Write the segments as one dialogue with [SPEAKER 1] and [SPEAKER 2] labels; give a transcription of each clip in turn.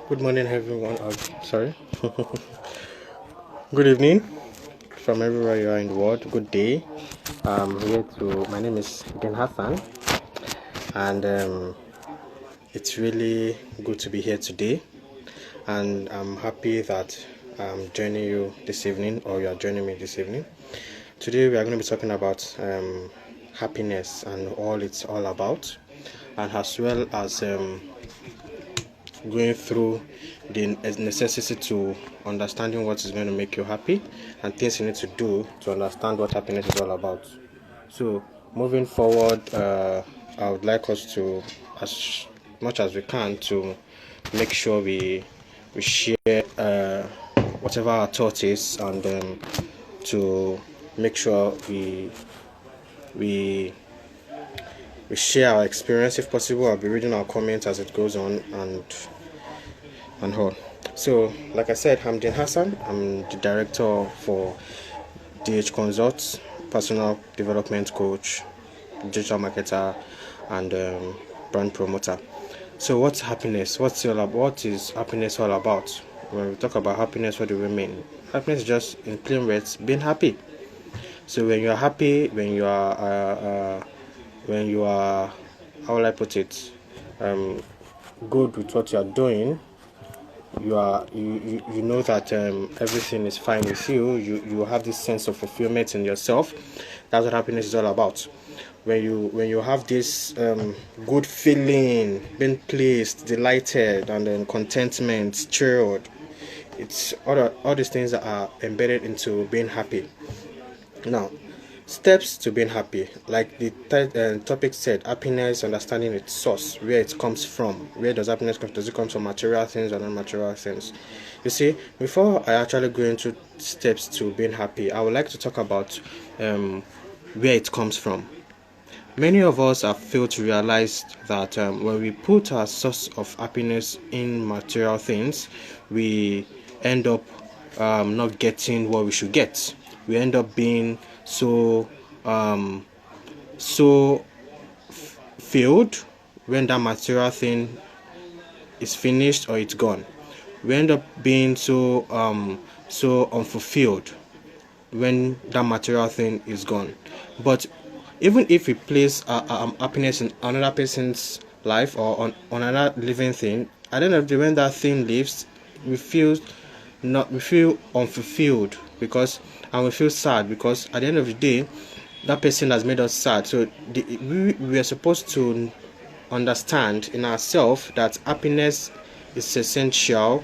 [SPEAKER 1] Good morning, everyone. Sorry. Good evening from everywhere you are in the world. Good day. My name is Ben Hassan, and it's really good to be here today. And I'm happy that I'm joining you this evening, or you are joining me this evening. Today, we are going to be talking about happiness and all it's all about, and as well as going through the necessity to understanding what is going to make you happy and things you need to do to understand what happiness is all about. So, moving forward, I would like us to, as much as we can, to make sure we share whatever our thought is, and to make sure we we share our experience if possible. I'll be reading our comments as it goes on, and all. So, like I said, I'm Din Hassan. I'm the director for DH Consults, personal development coach, digital marketer, and brand promoter. So, what's happiness? What is happiness all about? When we talk about happiness, what do we mean? Happiness is just, in plain words, being happy. So, when you are happy, when you are, how will I put it, good with what you are doing, you know that everything is fine with you have this sense of fulfillment in yourself. That's what happiness is all about. When you have this good feeling, being pleased, delighted, and then contentment, chilled, it's all these things that are embedded into being happy. Now, steps to being happy, like the topic said, happiness, understanding its source, where it comes from. Where does happiness come? Does it come from material things or non-material things? You see, before I actually go into steps to being happy, I would like to talk about where it comes from. Many of us have failed to realize that when we put our source of happiness in material things, we end up not getting what we should get. We end up being so failed when that material thing is finished or it's gone. We end up being so unfulfilled when that material thing is gone. But even if we place our happiness in another person's life or on another living thing, at the end of the day, when that thing leaves, we feel unfulfilled, and we feel sad, because at the end of the day, that person has made us sad. So we are supposed to understand in ourselves that happiness is essential,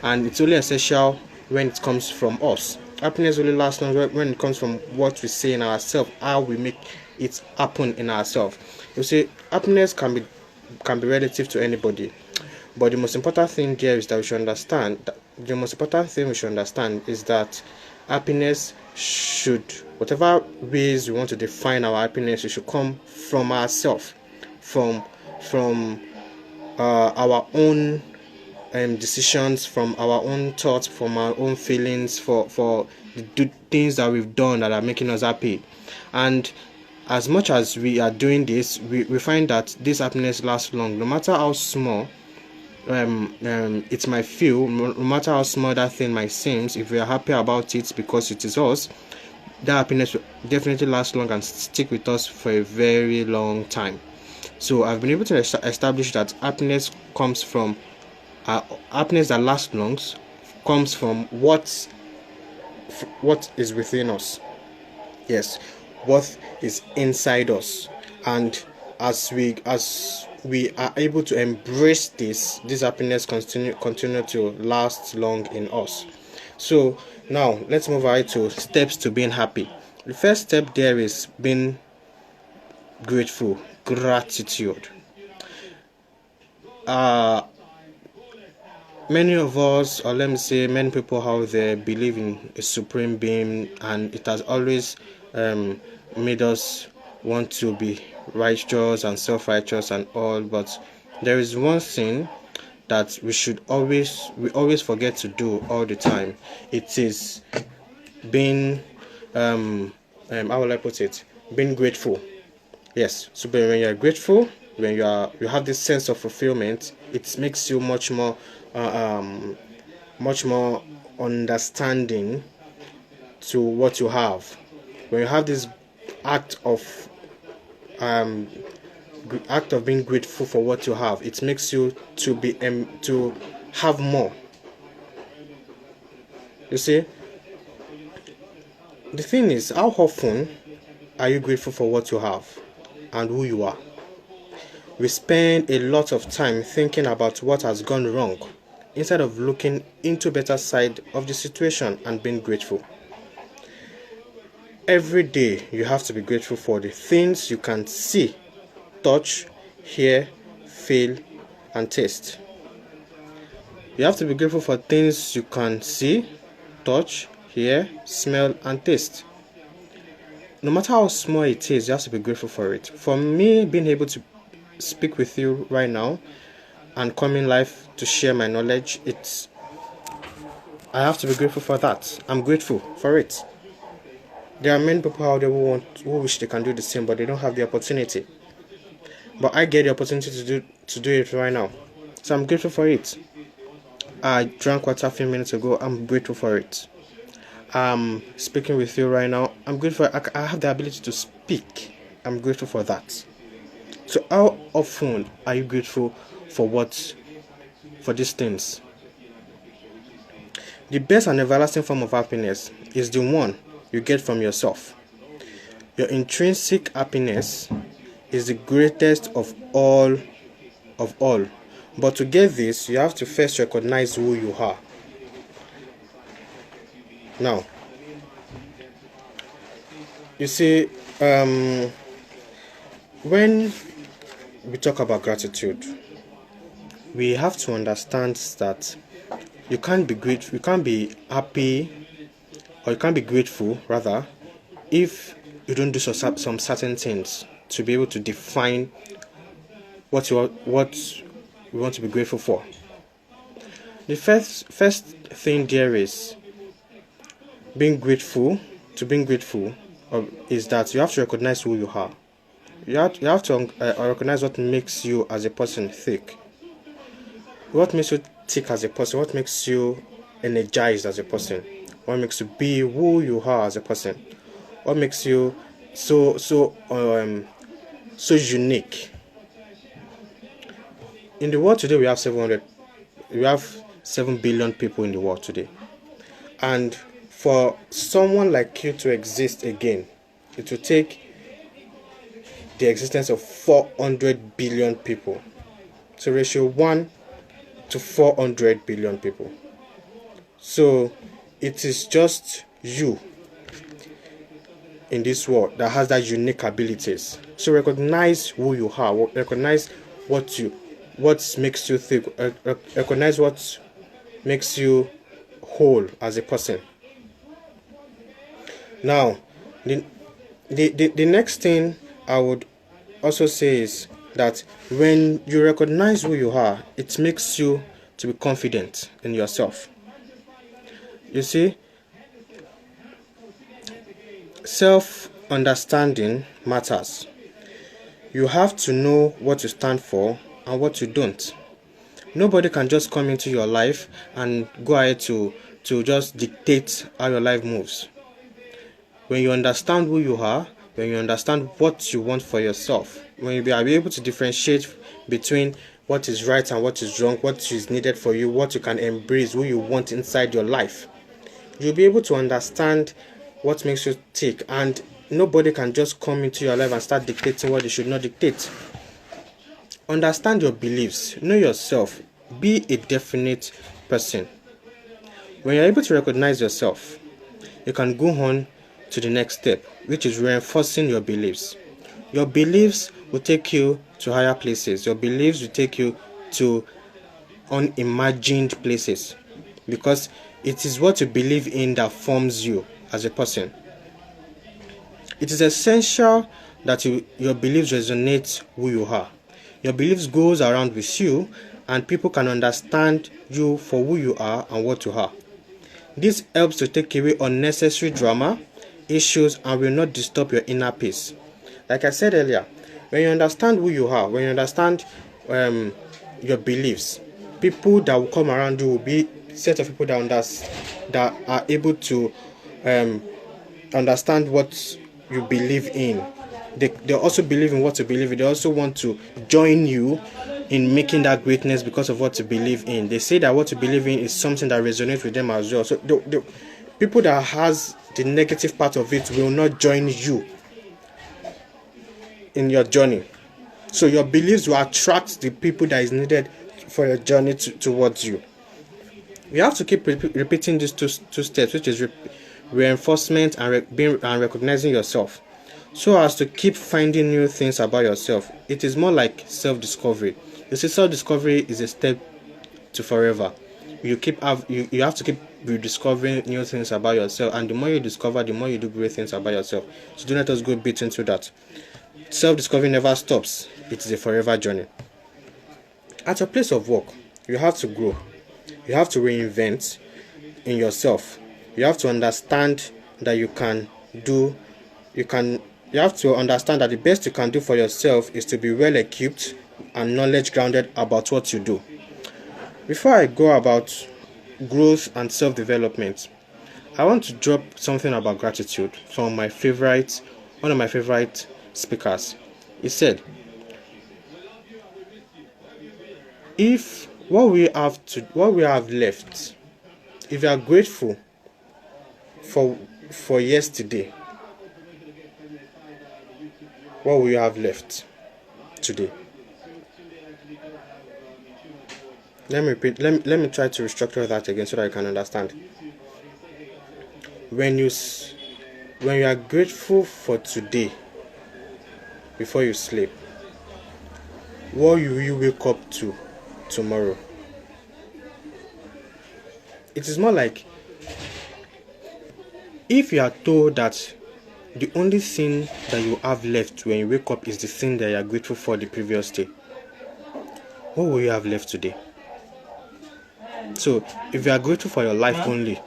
[SPEAKER 1] and it's only essential when it comes from us. Happiness only lasts long when it comes from what we say in ourselves, how we make it happen in ourselves. You see, happiness can be relative to anybody, but the most important thing there is that we should understand that happiness should, whatever ways we want to define our happiness, it should come from ourselves, from our own decisions, from our own thoughts, from our own feelings, for the things that we've done that are making us happy. And as much as we are doing this, we find that this happiness lasts long, no matter how small it might feel, no matter how small that thing might seem. If we are happy about it because it is us, that happiness will definitely last long and stick with us for a very long time. So I've been able to establish that happiness that lasts long comes from what is within us. Yes, what is inside us. And as we are able to embrace this happiness continue to last long in us. So now let's move on to steps to being happy. The first step there is being grateful, gratitude. Many of us, or let me say many people out there, believe in a supreme being, and it has always made us want to be righteous and self-righteous and all. But there is one thing that we always forget to do all the time. It is being how will I put it? Being grateful. Yes. So when you're grateful, when you have this sense of fulfillment, it makes you much more understanding to what you have. When you have this act of um, being grateful for what you have, it makes you to have more. You see, the thing is, how often are you grateful for what you have and who you are? We spend a lot of time thinking about what has gone wrong instead of looking into better side of the situation and being grateful. Every day you have to be grateful for the things you can see, touch, hear, feel, and taste. You have to be grateful for things you can see, touch, hear, smell, and taste. No matter how small it is, you have to be grateful for it. For me, being able to speak with you right now and coming live to share my knowledge, I have to be grateful for that. I'm grateful for it. There are many people out there who wish they can do the same, but they don't have the opportunity. But I get the opportunity to do it right now, so I'm grateful for it. I drank water a few minutes ago. I'm grateful for it. I'm speaking with you right now. I'm grateful. I have the ability to speak. I'm grateful for that. So how often are you grateful for these things? The best and everlasting form of happiness is the one you get from yourself. Your intrinsic happiness is the greatest of all. But to get this, you have to first recognize who you are. Now, you see, when we talk about gratitude, we have to understand that you can't be happy, or you can't be grateful rather, if you don't do some certain things to be able to define what we want to be grateful for. The first thing there is being grateful. To being grateful is that you have to recognize who you are. You have to recognize what makes you as a person tick. What makes you tick as a person? What makes you energized as a person? What makes you be who you are as a person? What makes you so unique? In the world today, we have 7 billion people in the world today, and for someone like you to exist again, it will take the existence of 400 billion people. So ratio 1 to 400 billion people. So it is just you in this world that has that unique abilities. So recognize who you are. Recognize what makes you think. Recognize what makes you whole as a person. Now, the next thing I would also say is that when you recognize who you are, it makes you to be confident in yourself. You see, self-understanding matters. You have to know what you stand for and what you don't. Nobody can just come into your life and go ahead to just dictate how your life moves. When you understand who you are, when you understand what you want for yourself, when you are able to differentiate between what is right and what is wrong, what is needed for you, what you can embrace, who you want inside your life, you'll be able to understand what makes you tick, and nobody can just come into your life and start dictating what they should not dictate. Understand your beliefs, know yourself, be a definite person. When you're able to recognize yourself, you can go on to the next step, which is reinforcing your beliefs. Your beliefs will take you to higher places. Your beliefs will take you to unimagined places, because it is what you believe in that forms you as a person. It is essential that your beliefs resonate who you are. Your beliefs goes around with you, and people can understand you for who you are and what you are. This helps to take away unnecessary drama, issues, and will not disturb your inner peace. Like I said earlier, When you understand who you are, when you understand your beliefs, people that will come around you will be set of people that are able to understand what you believe in. They also believe in what you believe in. They also want to join you in making that greatness because of what you believe in. They say that what you believe in is something that resonates with them as well. So the people that has the negative part of it will not join you in your journey. So your beliefs will attract the people that is needed for your journey towards you. You have to keep repeating these two steps, which is reinforcement and recognizing yourself, so as to keep finding new things about yourself. It is more like self-discovery. You see, self-discovery is a step to forever. You have to keep rediscovering new things about yourself, and the more you discover, the more you do great things about yourself. So do not just go a bit into that. Self-discovery never stops. It is a forever journey. At your place of work, you have to grow. You have to reinvent in yourself. You have to understand that you have to understand that the best you can do for yourself is to be well equipped and knowledge grounded about what you do. Before I go about growth and self-development, I want to drop something about gratitude from one of my favorite speakers. He said, if what we have left, if you are grateful for yesterday, what will you have left today? Let me try to restructure that again so that you can understand. When you are grateful for today before you sleep, what will you wake up to tomorrow? It is more like, if you are told that the only thing that you have left when you wake up is the thing that you are grateful for the previous day, what will you have left today? So if you are grateful for your life only,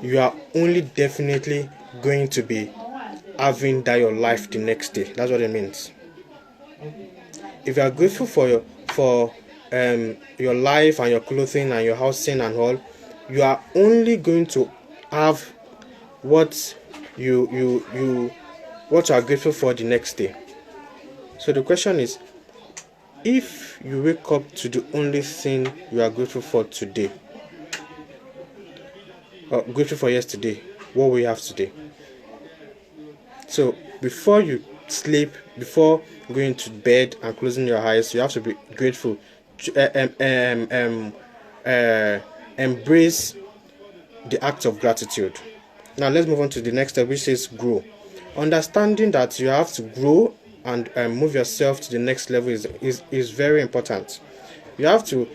[SPEAKER 1] you are only definitely going to be having that your life the next day. That's what it means. If you are grateful for your life and your clothing and your housing and all, you are only going to have what you are grateful for the next day. So the question is, if you wake up to the only thing you are grateful for today, or grateful for yesterday, what will you have today? So before you sleep, before going to bed and closing your eyes, you have to be grateful. Embrace the act of gratitude. Now let's move on to the next step, which is grow. Understanding that you have to grow and move yourself to the next level is very important. You have to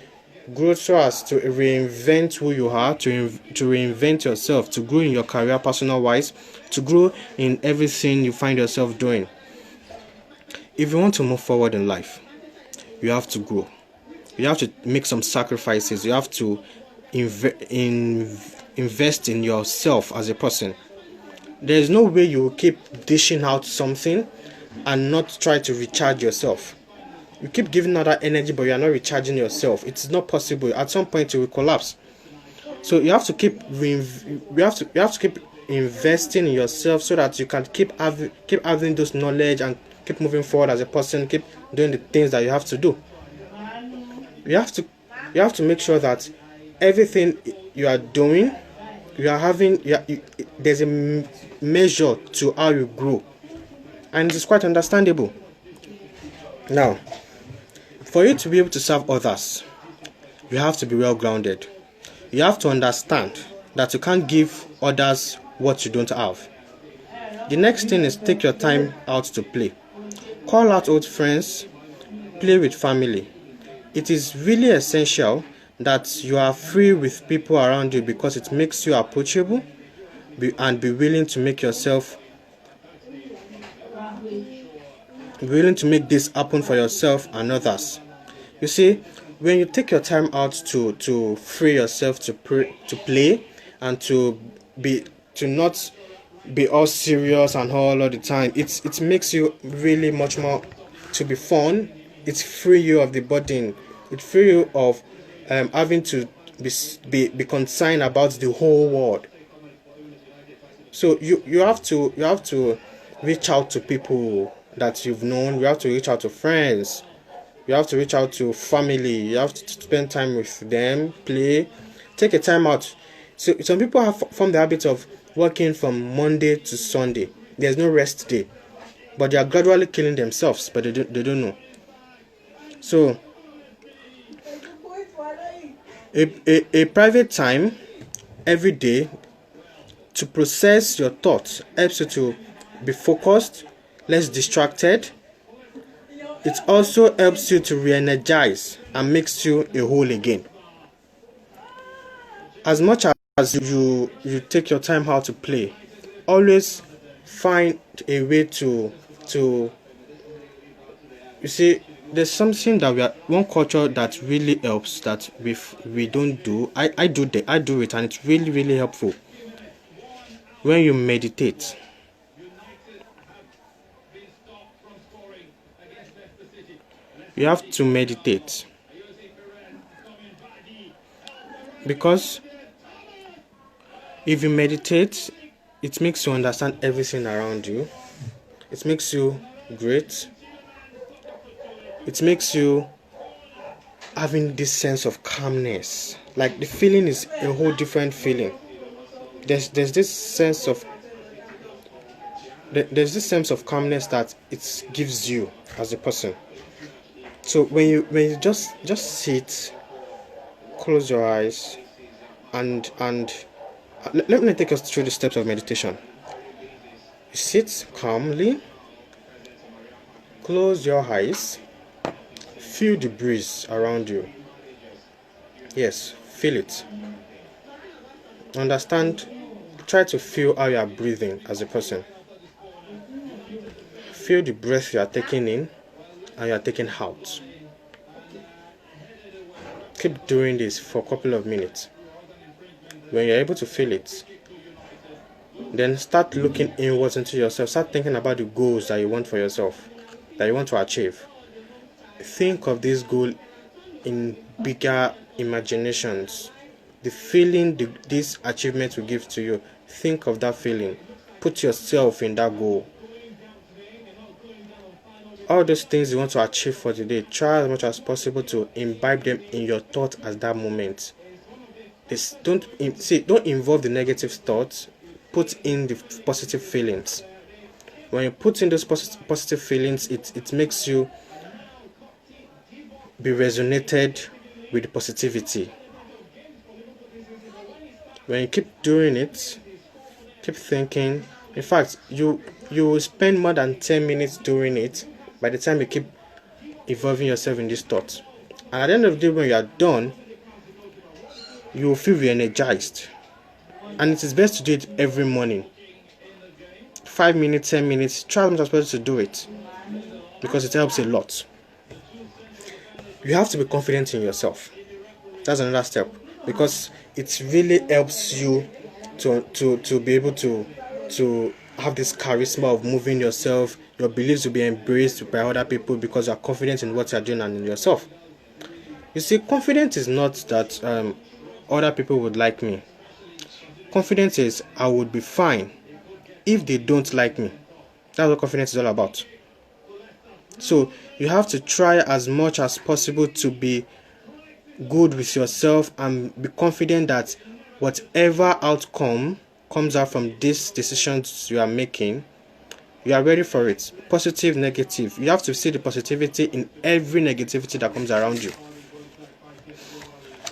[SPEAKER 1] grow so as to reinvent who you are, to reinvent yourself, to grow in your career, personal wise, to grow in everything you find yourself doing. If you want to move forward in life, you have to grow. You have to make some sacrifices. You have to invest in yourself as a person. There is no way you will keep dishing out something and not try to recharge yourself. You keep giving out that energy, but you are not recharging yourself. It's not possible. At some point, you will collapse. So you have to keep investing in yourself so that you can keep having those knowledge and keep moving forward as a person. Keep doing the things that you have to do. You have to make sure that everything you are doing, there's a measure to how you grow, and it's quite understandable. Now, for you to be able to serve others, you have to be well grounded. You have to understand that you can't give others what you don't have. The next thing is, take your time out to play. Call out old friends, play with family. It is really essential that you are free with people around you, because it makes you approachable and be willing to make this happen for yourself and others. You see, when you take your time out to free yourself to play and to not be all serious and all the time. It makes you really much more to be fun. It free you of the burden. It free you of having to be concerned about the whole world. So you have to reach out to people that you've known. You have to reach out to friends. You have to reach out to family. You have to spend time with them, play, take a time out. So some people have formed the habit of working from Monday to Sunday. There's no rest day, but they are gradually killing themselves, but they don't know. So a private time every day to process your thoughts helps you to be focused, less distracted. It also helps you to re-energize and makes you a whole again. As much as you take your time out to play, always find a way to you see, there's something that one culture that really helps that we don't do. I do it, and it's really really helpful. When you meditate, you have to meditate because if you meditate, it makes you understand everything around you. It makes you great. It makes you having this sense of calmness. Like the feeling is a whole different feeling. There's this sense of there's this sense of calmness that it gives you as a person. So when you just sit, close your eyes, and let me take us through the steps of meditation. You sit calmly, close your eyes, feel the breeze around you. Yes, feel it. Understand, try to feel how you are breathing as a person. Feel the breath you are taking in and you are taking out. Keep doing this for a couple of minutes. When you're able to feel it, then start looking inwards into yourself. Start thinking about the goals that you want for yourself, that you want to achieve. Think of this goal in bigger imaginations. The feeling this achievement will give to you, think of that feeling. Put yourself in that goal. All those things you want to achieve for today, try as much as possible to imbibe them in your thoughts at that moment. Don't involve the negative thoughts. Put in the positive feelings. When you put in those positive feelings, it makes you be resonated with the positivity. When you keep doing it, keep thinking. In fact, you will spend more than 10 minutes doing it by the time you keep involving yourself in these thoughts. And at the end of the day, when you are done, you will feel re-energized. And it is best to do it every morning. 5 minutes, 10 minutes, try as much as possible to do it, because it helps a lot. You have to be confident in yourself. That's another step, because it really helps you to be able to have this charisma of moving yourself. Your beliefs will be embraced by other people because you are confident in what you are doing and in yourself. You see, confidence is not that other people would like me. Confidence is I would be fine if they don't like me. That's what confidence is all about. So you have to try as much as possible to be good with yourself and be confident that whatever outcome comes out from these decisions you are making, you are ready for it. Positive, negative. You have to see the positivity in every negativity that comes around you.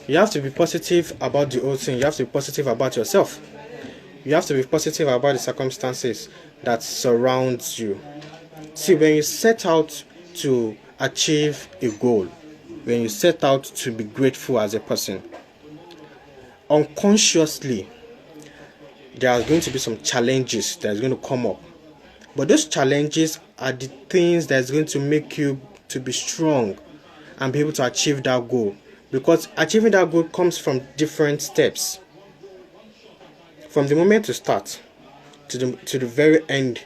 [SPEAKER 1] You have to be positive about the whole thing. You have to be positive about yourself. You have to be positive about the circumstances that surround you. See, when you set out to achieve a goal, when you set out to be grateful as a person, unconsciously, there are going to be some challenges that are going to come up. But those challenges are the things that's going to make you to be strong and be able to achieve that goal. Because achieving that goal comes from different steps. From the moment you start, to the very end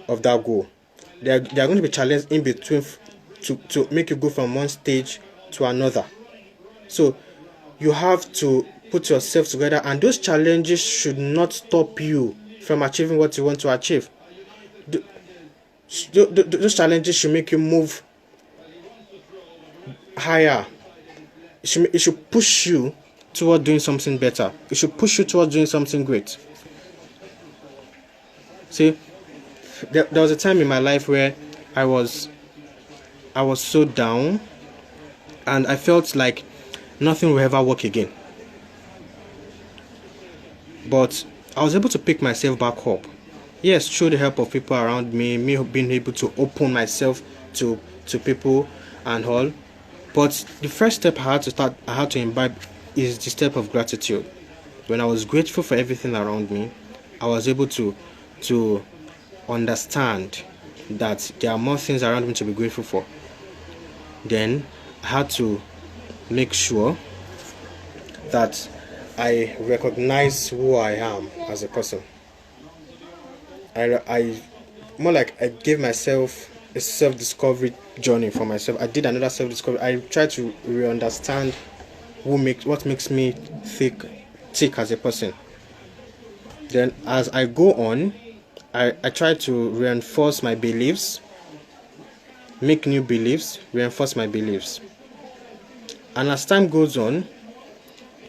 [SPEAKER 1] of that goal. There are going to be challenges in between to make you go from one stage to another. So you have to put yourself together, and those challenges should not stop you from achieving what you want to achieve. Those challenges should make you move higher. It should push you toward doing something better. It should push you towards doing something great. See, there was a time in my life where I was so down, and I felt like nothing will ever work again. But I was able to pick myself back up. Yes, through the help of people around me being able to open myself to people and all. But the first step I had to imbibe is the step of gratitude. When I was grateful for everything around me, I was able to understand that there are more things around me to be grateful for. Then I had to make sure that I recognize who I am as a person. I more like I gave myself a self-discovery journey for myself. I did another self-discovery. I tried to re-understand what makes me tick as a person. Then as I go on, I try to reinforce my beliefs, make new beliefs, reinforce my beliefs. And as time goes on,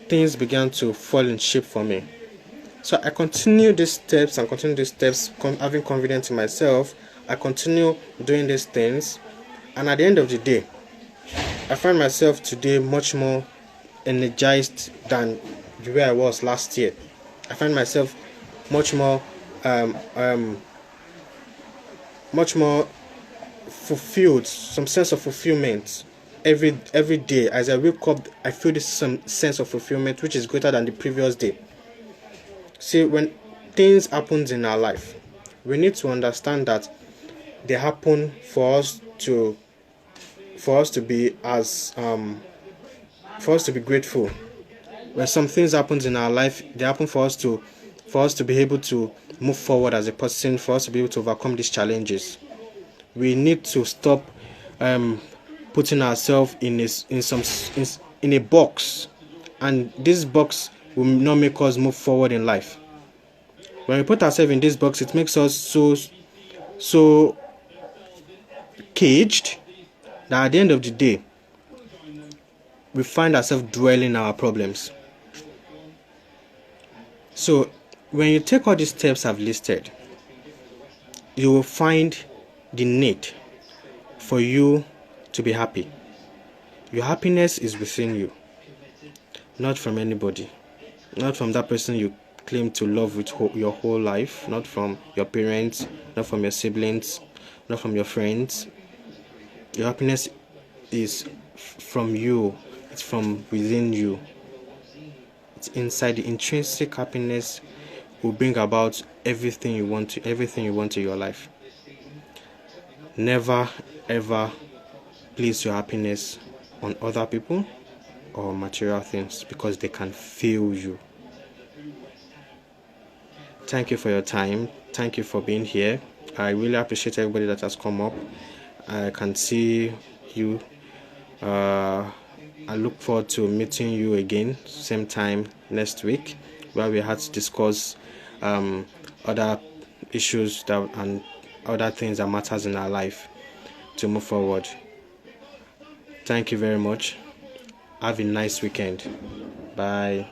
[SPEAKER 1] things began to fall in shape for me. So I continue these steps, having confidence in myself. I continue doing these things, and at the end of the day, I find myself today much more energized than the way I was last year. I find myself much more fulfilled, some sense of fulfillment. Every day as I wake up, I feel this some sense of fulfillment which is greater than the previous day. See, when things happen in our life, we need to understand that they happen for us to be grateful. When some things happen in our life, they happen for us to be able to move forward as a person, for us to be able to overcome these challenges. We need to stop putting ourselves in a box, and this box will not make us move forward in life. When we put ourselves in this box, it makes us so caged that at the end of the day, we find ourselves dwelling our problems. So when you take all these steps I've listed, you will find the need for you to be happy. Your happiness is within you, not from anybody, not from that person you claim to love with your whole life, not from your parents, not from your siblings, not from your friends. Your happiness is from you. It's from within you. It's inside. The intrinsic happiness will bring about everything you want in your life. Never ever place your happiness on other people or material things, because they can fail you. Thank you for your time. Thank you for being here. I really appreciate everybody that has come up. I can see you. I look forward to meeting you again same time next week, where we had to discuss other issues and other things that matters in our life to move forward. Thank you very much. Have a nice weekend. Bye.